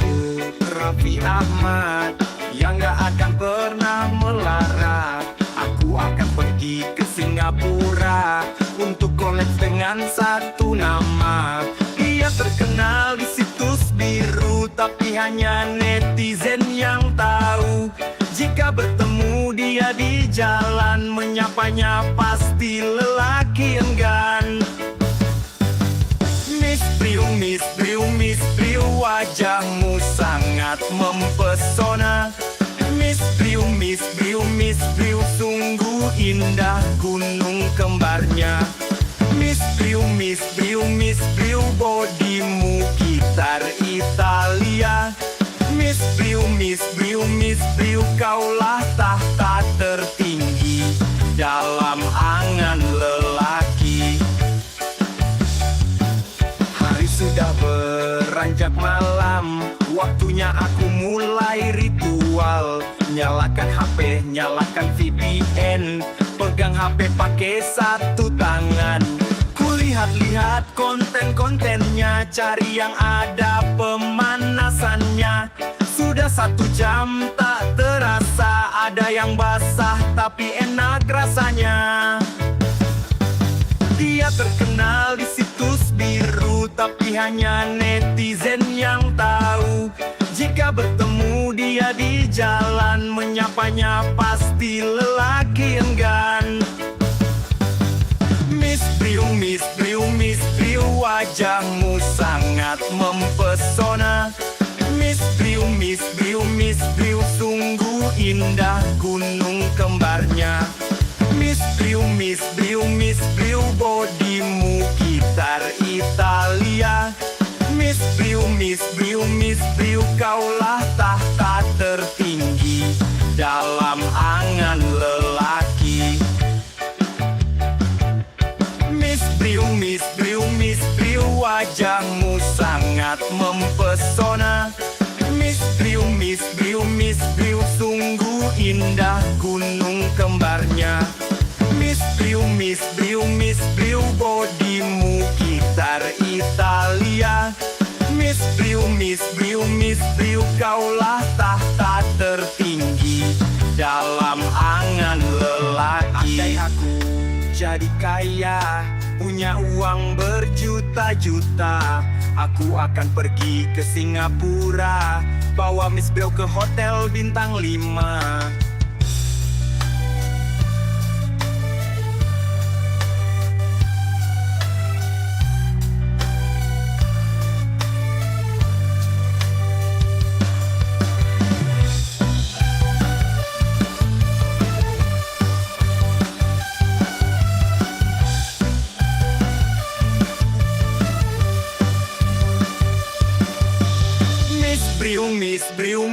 aku, Raffi Ahmad, yang gak akan pernah melarat. Aku akan pergi ke Singapura untuk collab dengan satu nama. Dia terkenal di situs biru, tapi hanya netizen yang tahu. Jika bertemu dia di jalan, menyapanya pasti lelaki enggan. Miss Briu, wajahmu sangat mempesona. Miss Briu, sungguh indah gunung kembarnya. Miss Briu, bodimu gitar Italia. Miss Briu, kaulah tahta tertinggi dalam angan lelaki. Hari sudah beranjak malam, waktunya aku mulai ritual. Nyalakan HP, nyalakan VPN, pegang HP pakai satu tangan. Kulihat-lihat konten-kontennya, cari yang ada pemanasannya. Sudah 1 jam tak terasa, ada yang basah tapi enak rasanya. Dia terkenal di situs biru, tapi hanya netizen yang tahu. Jika bertemu dia di jalan, menyapanya pasti lelaki enggan. Miss Briu, wajahmu sangat mempesona. Miss Briu, sungguh indah gunung kembarnya. Miss Briu, bodimu gitar Italia. Miss Briu, kaulah tahta tertinggi dalam angan lelaki. Miss Briu, wajahmu sangat mempesona. Miss Briu, sungguh indah gunung kembarnya. Miss Briu, bodimu gitar Italia. Miss Briu, kaulah tahta tertinggi dalam angan lelaki. Andai aku jadi kaya, punya uang berjuta-juta, aku akan pergi ke Singapura, bawa Miss Briu ke hotel bintang 5.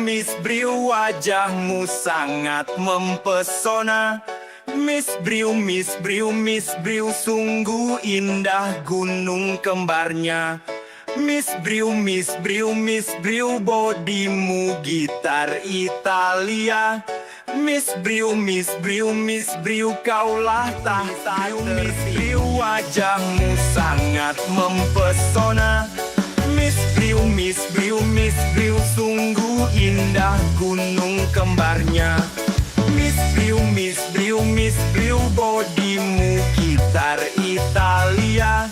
Miss Briu, wajahmu sangat mempesona. Miss Briu, sungguh indah gunung kembarnya. Miss Briu, bodimu gitar Italia. Miss Briu, kaulah tahta tertinggi. Wajahmu sangat mempesona. Miss Briu, sungguh indah gunung kembarnya. Miss Briu, bodimu gitar Italia.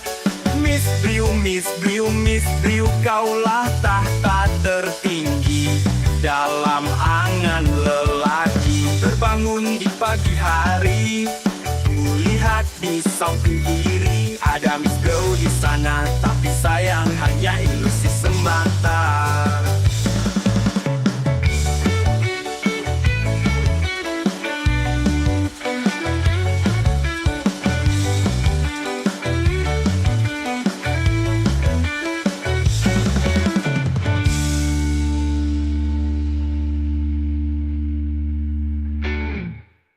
Miss Briu, kaulah tahta tertinggi dalam angan lelaki. Terbangun di pagi hari, kulihat di samping kiri ada Miss Briu di sana.